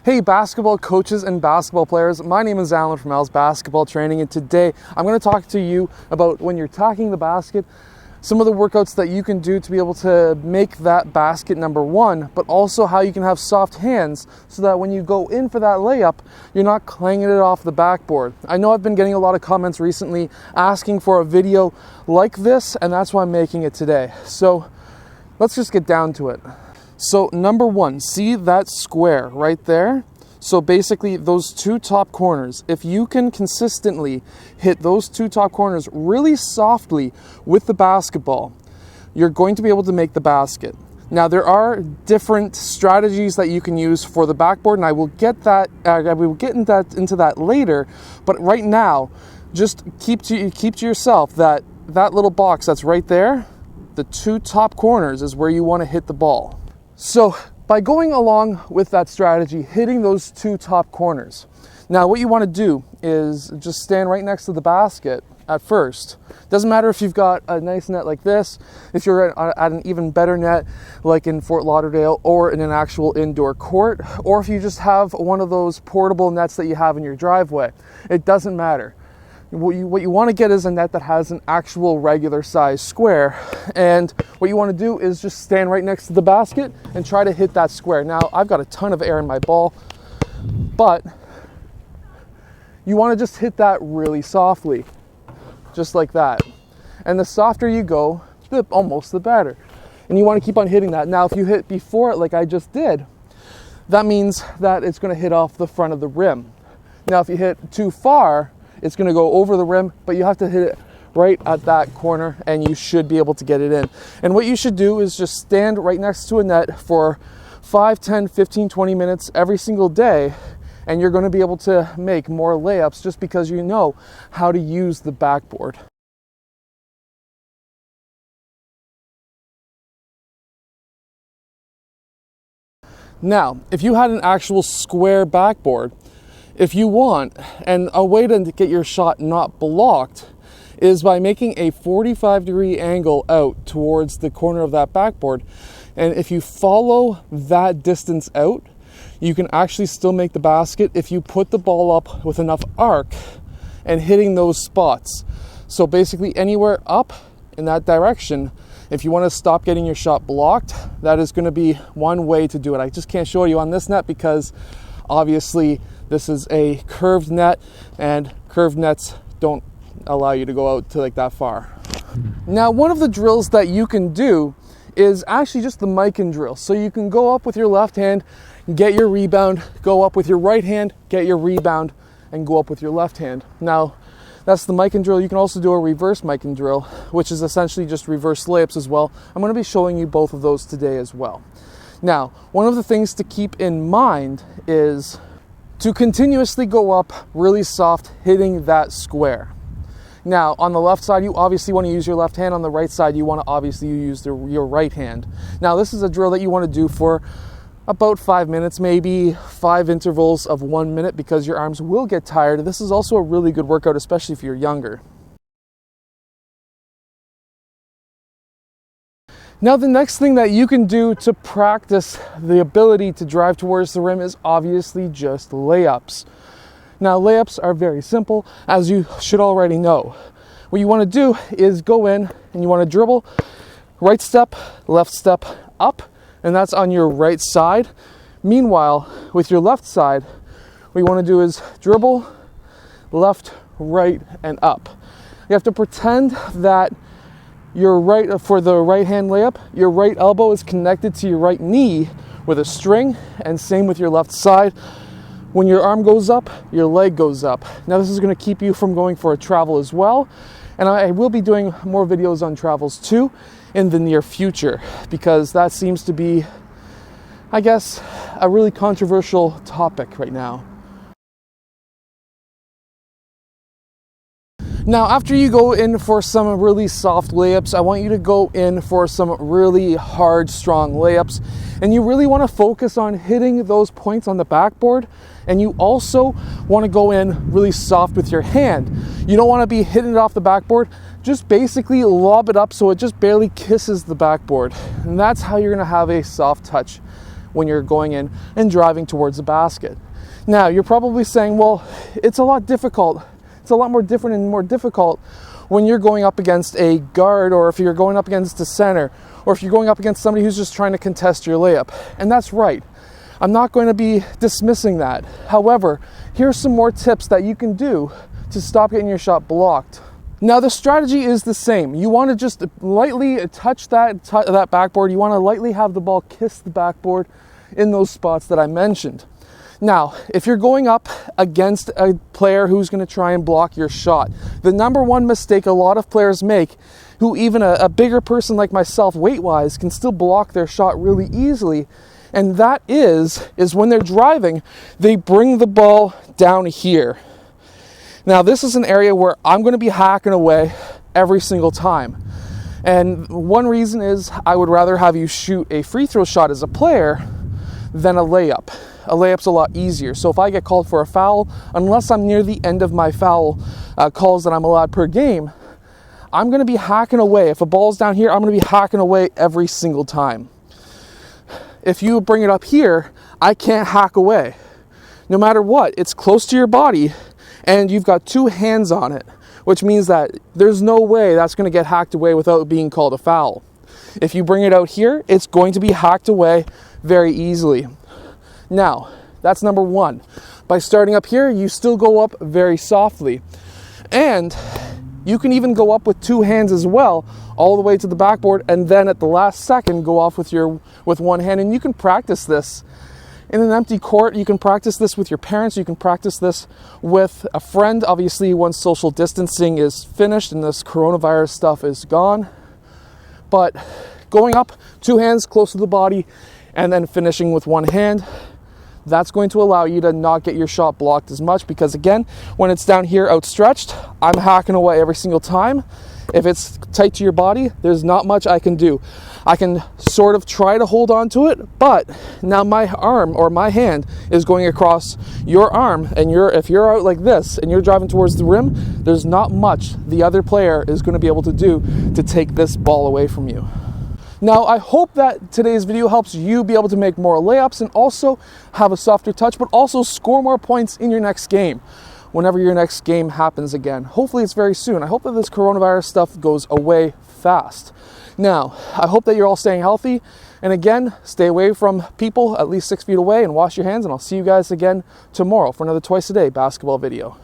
Hey basketball coaches and basketball players, my name is Alan from Al's Basketball Training, and today I'm going to talk to you about when you're attacking the basket, some of the workouts that you can do to be able to make that basket number one, but also how you can have soft hands so that when you go in for that layup, you're not clanging it off the backboard. I know I've been getting a lot of comments recently asking for a video like this, and that's why I'm making it today. So let's just get down to it. So number one, see that square right there? So basically those two top corners, if you can consistently hit those two top corners really softly with the basketball, you're going to be able to make the basket. Now there are different strategies that you can use for the backboard, and I will get into that later, but right now just keep to yourself that little box that's right there, the two top corners is where you want to hit the ball. So by going along with that strategy, hitting those two top corners. Now what you want to do is just stand right next to the basket at first. Doesn't matter if you've got a nice net like this, if you're at an even better net like in Fort Lauderdale or in an actual indoor court, or if you just have one of those portable nets that you have in your driveway. It doesn't matter. What you want to get is a net that has an actual regular size square, and what you want to do is just stand right next to the basket and try to hit that square. Now I've got a ton of air in my ball, but you want to just hit that really softly, just like that. And the softer you go, almost the better. And you want to keep on hitting that. Now if you hit before it like I just did, that means that it's going to hit off the front of the rim. Now if you hit too far, it's going to go over the rim, but you have to hit it right at that corner and you should be able to get it in. And what you should do is just stand right next to a net for 5, 10, 15, 20 minutes every single day, and you're going to be able to make more layups just because you know how to use the backboard. Now, if you had an actual square backboard, if you want, and a way to get your shot not blocked is by making a 45-degree angle out towards the corner of that backboard. And if you follow that distance out, you can actually still make the basket if you put the ball up with enough arc and hitting those spots. So basically anywhere up in that direction, if you want to stop getting your shot blocked, that is going to be one way to do it. I just can't show you on this net because obviously this is a curved net, and curved nets don't allow you to go out to like that far. Now, one of the drills that you can do is actually just the Mikan drill. So you can go up with your left hand, get your rebound, go up with your right hand, get your rebound, and go up with your left hand. Now, that's the Mikan drill. You can also do a reverse Mikan drill, which is essentially just reverse layups as well. I'm going to be showing you both of those today as well. Now, one of the things to keep in mind is to continuously go up really soft, hitting that square. Now, on the left side, you obviously want to use your left hand. On the right side, you want to obviously use your right hand. Now, this is a drill that you want to do for about 5 minutes, maybe 5 intervals of 1 minute, because your arms will get tired. This is also a really good workout, especially if you're younger. Now, the next thing that you can do to practice the ability to drive towards the rim is obviously just layups. Now, layups are very simple, as you should already know. What you want to do is go in and you want to dribble, right step, left step, up, and that's on your right side. Meanwhile, with your left side, what you want to do is dribble, left, right, and up. You have to pretend that for the right hand layup, your right elbow is connected to your right knee with a string, and same with your left side. When your arm goes up, your leg goes up. Now this is going to keep you from going for a travel as well, and I will be doing more videos on travels too in the near future, because that seems to be, I guess, a really controversial topic right now. Now, after you go in for some really soft layups, I want you to go in for some really hard, strong layups. And you really want to focus on hitting those points on the backboard. And you also want to go in really soft with your hand. You don't want to be hitting it off the backboard. Just basically lob it up so it just barely kisses the backboard. And that's how you're going to have a soft touch when you're going in and driving towards the basket. Now, you're probably saying, well, it's a lot difficult. It's a lot more different and more difficult when you're going up against a guard, or if you're going up against a center, or if you're going up against somebody who's just trying to contest your layup. And that's right. I'm not going to be dismissing that. However, here's some more tips that you can do to stop getting your shot blocked. Now, the strategy is the same. You want to just lightly touch that backboard. You want to lightly have the ball kiss the backboard in those spots that I mentioned. Now, if you're going up against a player who's going to try and block your shot, the number one mistake a lot of players make, who even a bigger person like myself weight-wise can still block their shot really easily, and that is when they're driving, they bring the ball down here. Now, this is an area where I'm going to be hacking away every single time. And one reason is I would rather have you shoot a free throw shot as a player than a layup. A layup's a lot easier. So if I get called for a foul, unless I'm near the end of my foul calls that I'm allowed per game, I'm going to be hacking away. If a ball's down here, I'm going to be hacking away every single time. If you bring it up here, I can't hack away. No matter what, it's close to your body, and you've got two hands on it, which means that there's no way that's going to get hacked away without being called a foul. If you bring it out here, it's going to be hacked away very easily. Now, that's number one. By starting up here, you still go up very softly. And you can even go up with two hands as well, all the way to the backboard, and then at the last second go off with one hand. And you can practice this in an empty court. You can practice this with your parents. You can practice this with a friend. Obviously, once social distancing is finished and this coronavirus stuff is gone. But going up, two hands close to the body, and then finishing with one hand, that's going to allow you to not get your shot blocked as much, because again, when it's down here outstretched, I'm hacking away every single time. If it's tight to your body, there's not much I can do. I can sort of try to hold on to it, but now my arm or my hand is going across your arm, and if you're out like this and you're driving towards the rim, there's not much the other player is going to be able to do to take this ball away from you. Now, I hope that today's video helps you be able to make more layups and also have a softer touch, but also score more points in your next game, whenever your next game happens again. Hopefully it's very soon. I hope that this coronavirus stuff goes away fast. Now, I hope that you're all staying healthy. And again, stay away from people at least 6 feet away and wash your hands. And I'll see you guys again tomorrow for another Twice a Day basketball video.